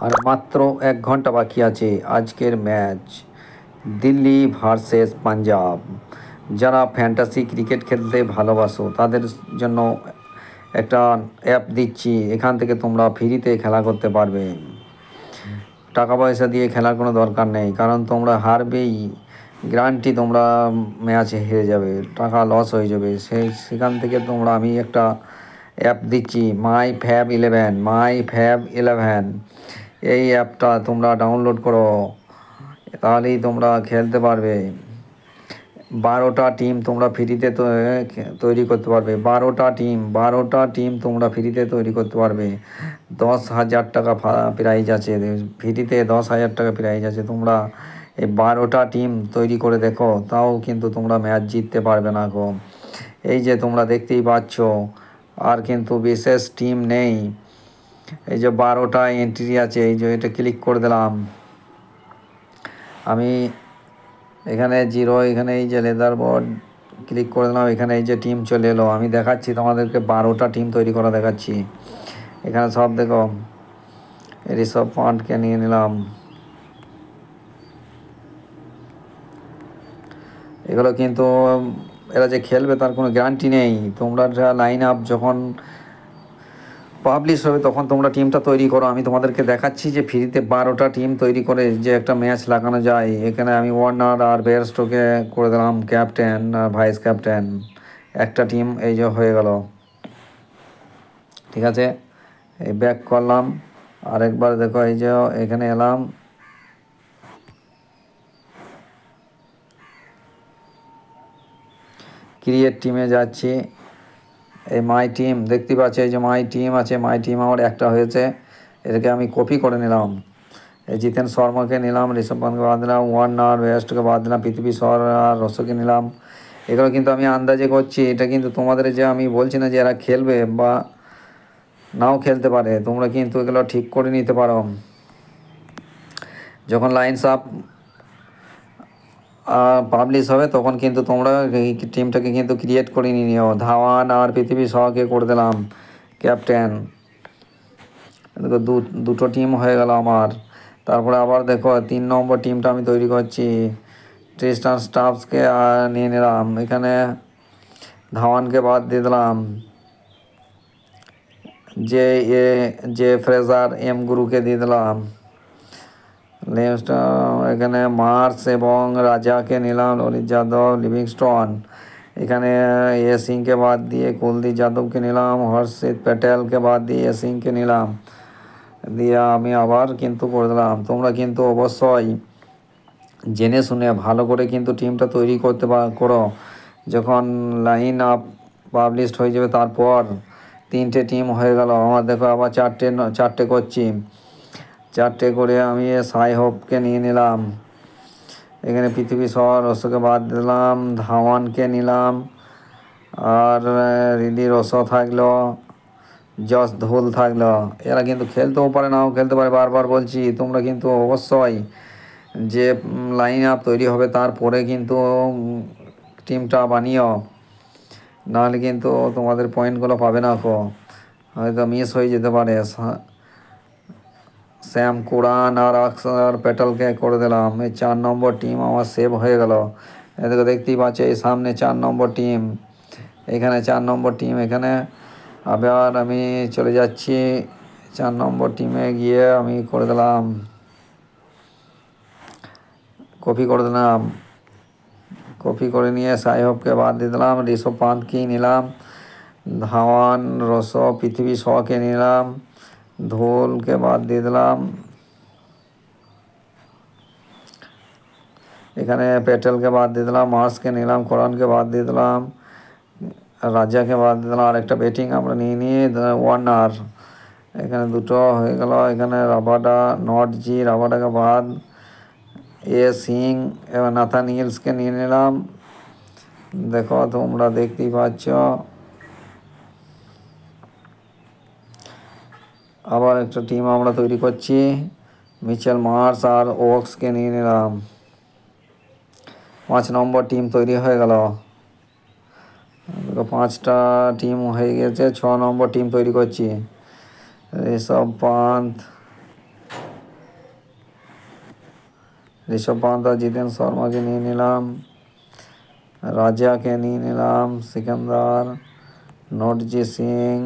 আর মাত্র 1 ঘন্টা বাকি আছে আজকের ম্যাচ, দিল্লি ভার্সেস পাঞ্জাব। যারা ফ্যান্টাসি ক্রিকেট খেলতে ভালোবাসো তাদের জন্য একটা অ্যাপ দিচ্ছি, এখান থেকে তোমরা ফ্রিতে খেলা করতে পারবে। টাকা পয়সা দিয়ে খেলার কোনো দরকার নেই, কারণ তোমরা হারবেই, গ্যারান্টি তোমরা ম্যাচে হেরে যাবে, টাকা লস হয়ে যাবে। সেখান থেকে তোমরা আমি একটা অ্যাপ দিচ্ছি, মাই ফ্যাব 11। এই অ্যাপটা তোমরা ডাউনলোড করো, তাহলেই তোমরা খেলতে পারবে। 12টা টিম তোমরা ফ্রিতে তৈরি করতে পারবে। 12টা টিম তোমরা ফ্রিতে তৈরি করতে পারবে। 10,000 টাকা প্রাইজ আছে, ফ্রিতে 10,000 টাকা প্রাইজ আছে। তোমরা এই 12টা টিম তৈরি করে দেখো, তাও কিন্তু তোমরা ম্যাচ জিততে পারবে না গো। এই যে তোমরা দেখতেই পাচ্ছ, আর কিন্তু বিশেষ টিম নেই। এই যে 12টা এন্ট্রি আছে, এই যে এটা ক্লিক করে দিলাম আমি, এখানে জিরো, এখানে এই যে লেদার বোর্ড ক্লিক করে দিলাম, এখানে এই যে টিম চলে এলো। আমি দেখাচ্ছি তোমাদেরকে 12টা টিম তৈরি করা দেখাচ্ছি। এখানে সব দেখো, ঋষভ পান্টকে নিয়ে নিলাম। এগুলো কিন্তু এরা যে খেলবে তার কোনো গ্যারান্টি নেই। তোমরা লাইন আপ যখন পাবলিশ হবে তখন তোমরা টিমটা তৈরি করো। আমি তোমাদেরকে দেখাচ্ছি যে ফ্রিতে 12টা টিম তৈরি করে যে একটা ম্যাচ লাগানো যায়। এখানে আমি ওয়ার্নার আর বেয়ারস্টোকে করে দিলাম ক্যাপ্টেন আর ভাইস ক্যাপ্টেন। একটা টিম এই যে হয়ে গেল, ঠিক আছে। এই ব্যাক করলাম, আরেকবার দেখো, এই যে এখানে এলাম, ক্রিয়েট টিমে যাচ্ছি। এই মাই টিম দেখতে পাচ্ছি, এই যে মাই টিম আছে, মাই টিম আমার একটা হয়েছে। এটাকে আমি কপি করে নিলাম। এই জিতেন শর্মাকে নিলাম, ঋষভ পান্তকে বাদ দিলাম, ওয়ার্নার বেয়ারস্টোকে বাদ দিলাম, পৃথ্বী শর আর রসকে নিলাম। এগুলো কিন্তু আমি আন্দাজে করছি, এটা কিন্তু তোমাদের যে আমি বলছি না যে এরা খেলবে বা নাও খেলতে পারে, তোমরা কিন্তু এগুলো ঠিক করে নিতে পারো। যখন লাইনস আপ পাবলিশ হবে তখন কিন্তু তোমরা এই টিমটাকে কিন্তু ক্রিয়েট করে নিও। ধাওয়ান আর পৃথিবী শহকে করে দিলাম ক্যাপ্টেন। দেখো দুটো টিম হয়ে গেল আমার। তারপরে আবার দেখো 3 নম্বর টিমটা আমি তৈরি করছি, ট্রিস্টান স্টাফসকে নিয়ে নিলাম। এখানে ধাওয়ানকে বাদ দিয়ে দিলাম, যে ফ্রেজার গুরুকে দিয়ে দিলাম। এখানে মার্স এবং রাজাকে নিলাম, ললিত যাদব, লিভিংস্টোন। এখানে সিংকে বাদ দিয়ে কুলদীপ যাদবকে নিলাম, হর্ষিত প্যাটেলকে বাদ দিয়ে সিংকে নিলাম, দিয়ে আমি আবার কিন্তু করে দিলাম। তোমরা কিন্তু অবশ্যই জেনে শুনে ভালো করে কিন্তু টিমটা তৈরি করতে করো। যখন লাইন আপ পাবলিশড হয়ে যাবে তারপর 3টে টিম হয়ে গেল আমার। দেখো আবার চারটে করছি, 4টে করে আমি সাই হোপকে নিয়ে নিলাম। এখানে পৃথিবী শহর রসকে বাদ দিলাম, ধাওয়ানকে নিলাম, আর রিলি রস থাকলো, জস ধোল থাকলো। এরা কিন্তু খেলতেও পারে, নাও খেলতে পারে, বারবার বলছি। তোমরা কিন্তু অবশ্যই যে লাইন আপ তৈরি হবে তারপরে কিন্তু টিমটা বানিও, নাহলে কিন্তু তোমাদের পয়েন্টগুলো পাবে না, হয়তো মিস হয়ে যেতে পারে। শ্যাম কুরান আর অক্ষর প্যাটেলকে করে দিলাম। এই 4 নম্বর টিম আমার সেভ হয়ে গেল। এদিকে দেখতেই পাচ্ছি এই সামনে 4 নম্বর টিম, এখানে 4 নম্বর টিম। এখানে আবার আমি চলে যাচ্ছি 4 নম্বর টিমে গিয়ে আমি করে দিলাম, কপি করে দিলাম। কপি করে নিয়ে সাইহবকে বাদ দিয়ে দিলাম, ঋষভ পান্তকেই নিলাম, ধাওয়ান, রস, পৃথিবী শকে নিলাম, ধোলকে বাদ দিয়ে দিলাম। এখানে প্যাটেলকে বাদ দিয়ে দিলাম, মার্সকে নিলাম, কোরআনকে বাদ দিয়ে দিলাম, রাজাকে বাদ দিয়ে দিলাম। আর একটা ব্যাটিং আমরা নিয়ে ওয়ার্নার। এখানে দুটো হয়ে গেল। এখানে রাবাডাকে বাদ, সিং এবং নাথানিয়েলসকে নিয়ে নিলাম। দেখো তোমরা দেখতেই পাচ্ছ। আবার একটা টিম আমরা তৈরি করছি, মিচেল মার্স আর ওকসকে নিয়ে নিলাম। 5 নম্বর টিম তৈরি হয়ে গেল। 5টা টিম হয়ে গেছে। 6 নম্বর টিম তৈরি করছি, ঋষভ পান্ত, ঋষভ পান্ত আর জিতেন শর্মাকে নিয়ে নিলাম, রাজাকে নিয়ে নিলাম, সিকান্দার, নটজি সিং।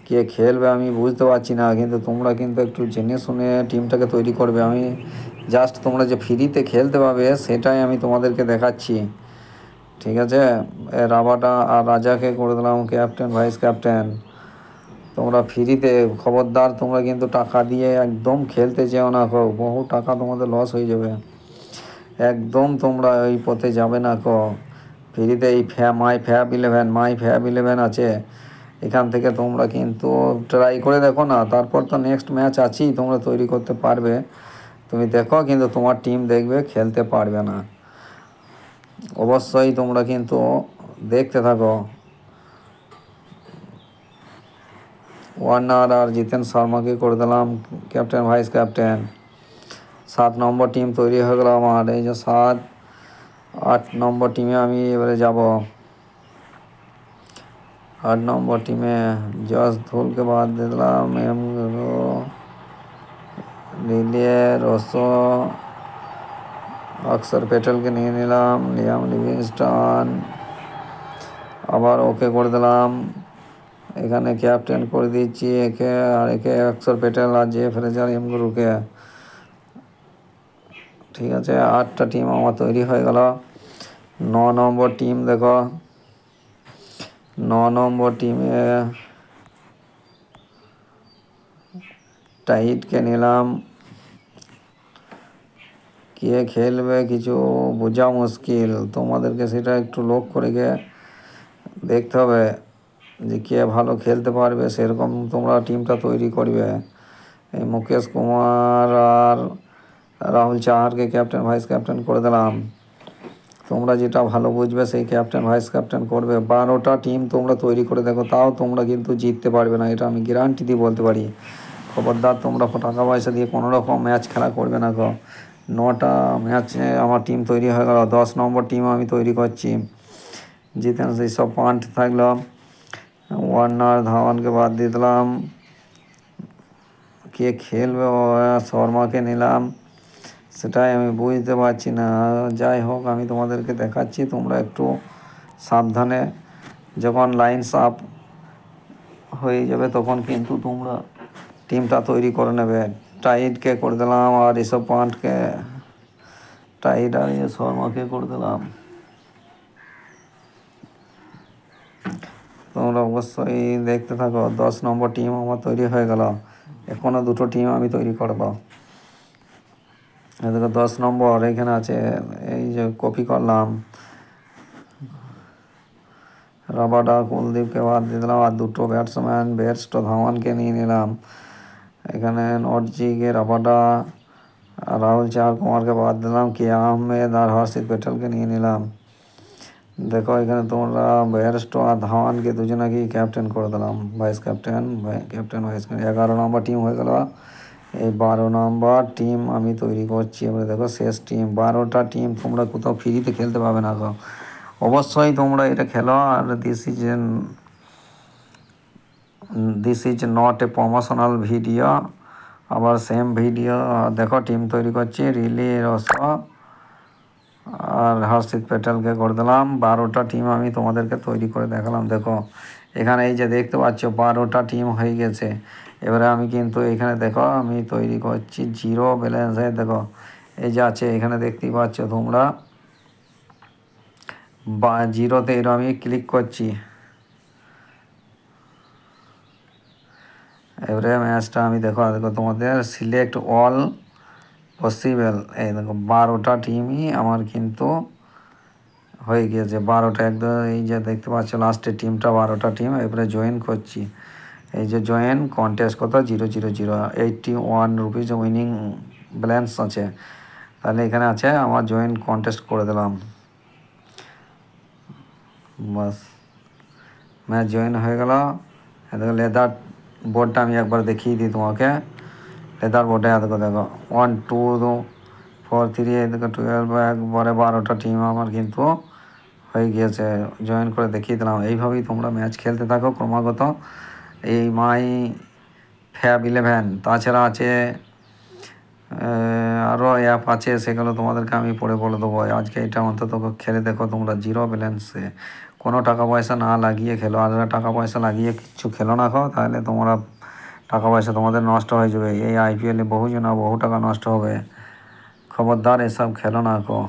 কে খেলবে আমি বুঝতে পারছি না, কিন্তু তোমরা কিন্তু একটু জেনে শুনে টিমটাকে তৈরি করবে। আমি জাস্ট তোমরা যে ফ্রিতে খেলতে পাবে সেটাই আমি তোমাদেরকে দেখাচ্ছি, ঠিক আছে। রাবাডা আর রাজাকে করে দিলাম ক্যাপ্টেন ভাইস ক্যাপ্টেন। তোমরা ফ্রিতে খবরদার, তোমরা কিন্তু টাকা দিয়ে একদম খেলতে চেও না, বহু টাকা তোমাদের লস হয়ে যাবে। একদম তোমরা ওই পথে যাবে না ফ্রিতে এই মাই ফ্যাব ইলেভেন আছে, এখান থেকে তোমরা কিন্তু ট্রাই করে দেখো না। তারপর তো নেক্সট ম্যাচ আছেই, তোমরা তৈরি করতে পারবে। তুমি দেখো, কিন্তু তোমার টিম দেখবে খেলতে পারবে না। অবশ্যই তোমরা কিন্তু দেখতে থাকো। ওয়ার্নার আর জিতেন শর্মাকে করে দিলাম ক্যাপ্টেন ভাইস ক্যাপ্টেন। 7 নম্বর টিম তৈরি হয়ে গেল আমার। এই যে 7, 8 নম্বর টিমে আমি এবারে যাব। 8 নম্বর টিমে জস ধুলকে বাদ দিয়ে দিলাম, লিলিয়ে রসো, অক্ষর প্যাটেলকে নিয়ে নিলাম, লিয়াম লিভিংস্টন আবার ওকে করে দিলাম। এখানে ক্যাপ্টেন করে দিচ্ছি একে, আর একে অক্ষর প্যাটেল আর জে ফ্রেজার এমগুরুকে। ঠিক আছে, 8টা টিম আমার তৈরি হয়ে গেল। 9 নম্বর টিম দেখো, 9 নম্বর টিমে টাইটকে নিলাম। কে খেলবে কিছু বোঝা মুশকিল, তোমাদেরকে সেটা একটু লক্ষ্য করে দেখতে হবে যে কে ভালো খেলতে পারবে, সেরকম তোমরা টিমটা তৈরি করবে। এই মুকেশ কুমার আর রাহুল চাহারকে ক্যাপ্টেন ভাইস ক্যাপ্টেন করে দিলাম। তোমরা যেটা ভালো বুঝবে সেই ক্যাপ্টেন ভাইস ক্যাপ্টেন করবে। 12টা টিম তোমরা তৈরি করে দেখো, তাও তোমরা কিন্তু জিততে পারবে না, এটা আমি গ্যারান্টি দিয়ে বলতে পারি। খবরদার তোমরা টাকা পয়সা দিয়ে কোনো রকম ম্যাচ খেলা করবে না 9টা ম্যাচে আমার টিম তৈরি হয়ে গেল। 10 নম্বর টিম আমি তৈরি করছি। জিতেন ঋষভ পান্ট থাকলো, ওয়ার্নার ধাওয়ানকে বাদ দিয়ে দিলাম। কে খেলবে, শর্মাকে নিলাম, সেটাই আমি বুঝতে পারছি না। যাই হোক, আমি তোমাদেরকে দেখাচ্ছি, তোমরা একটু সাবধানে, যখন লাইনস আপ হয়ে যাবে তখন কিন্তু তোমরা টিমটা তৈরি করে নেবে। টাইটকে করে দিলাম আর ঋষভ পান্টকে, টাইট আর শর্মাকে করে দিলাম। তোমরা অবশ্যই দেখতে থাকো। 10 নম্বর টিম আমার তৈরি হয়ে গেল। এখনও 2টো টিম আমি তৈরি করব। এদিকে 10 নম্বর এখানে আছে, এই যে কপি করলাম, রাবাডা কুলদীপকে বাদ দিয়ে দিলাম, আর 2টো ব্যাটসম্যান বেরস্টো ধাওয়ানকে নিয়ে নিলাম। এখানে নটজিকে, রাবাডা আর রাহুল চার কুমারকে বাদ দিলাম, কে আহমেদ আর হর্ষিত প্যাটেলকে নিয়ে নিলাম। দেখো এখানে তোমরা বেরস্টো আর ধাওয়ানকে দুজনাকেই ক্যাপ্টেন করে দিলাম, ভাইস ক্যাপ্টেন ভাইস ক্যাপ্টেন। 11 নম্বর টিম হয়ে গেল। এই 12 নম্বর টিম আমি তৈরি করছি। এবারে দেখো শেষ টিম। 12টা টিম তোমরা কোথাও ফ্রিতে খেলতে পাবে না অবশ্যই তোমরা এটা খেলো। আর this is not a promotional video. আবার সেম ভিডিও দেখো, টিম তৈরি করছি। রিলি রস আর হর্ষিত প্যাটেলকে করে দিলাম। 12টা টিম আমি তোমাদেরকে তৈরি করে দেখালাম। দেখো এখানে এই যে দেখতে পাচ্ছ 12টা টিম হয়ে গেছে। এবারে আমি কিন্তু এখানে দেখো আমি তৈরি করছি 0 ব্যালেন্সে। দেখো এই যে আছে, এখানে দেখতেই পাচ্ছ তোমরা 0তে এর আমি ক্লিক করছি। এবারে ম্যাচটা আমি দেখো তোমাদের সিলেক্ট অল পসিবল। এই দেখো 12টা টিমই আমার কিন্তু হয়ে গিয়েছে। 12টা একদম, এই যে দেখতে পাচ্ছ লাস্টের টিমটা 12টা টিম। এবারে জয়েন করছি, এই যে জয়েন কন্টেস্ট কত 000 81 রুপিজ উইনিং ব্যালেন্স আছে। তাহলে এখানে আছে আমার জয়েন কন্টেস্ট করে দিলাম, বাস ম্যাচ জয়েন হয়ে গেল। দেখো লেদার বোর্ডটা আমি একবার দেখিয়ে দিই তোমাকে। লেদার বোর্ডে দেখো 1 2 4 3 এদিকে 12, একবারে 12টা টিম আমার কিন্তু হয়ে গিয়েছে। জয়েন করে দেখিয়ে দিলাম। এইভাবেই তোমরা ম্যাচ খেলতে থাকো ক্রমাগত। এই মাই ফ্যাব 11, তাছাড়া আছে আরও অ্যাপ আছে, সেগুলো তোমাদেরকে আমি পরে বলে দেবো। আজকে এটা অন্তত খেলে দেখো তোমরা, জিরো ব্যালেন্সে কোনো টাকা পয়সা না লাগিয়ে খেলো। আর টাকা পয়সা লাগিয়ে কিচ্ছু খেলো না খাও, তাহলে তোমরা টাকা পয়সা তোমাদের নষ্ট হয়ে যাবে। এই আইপিএলে বহু টাকা নষ্ট হবে। খবরদার এসব খেলো না কো।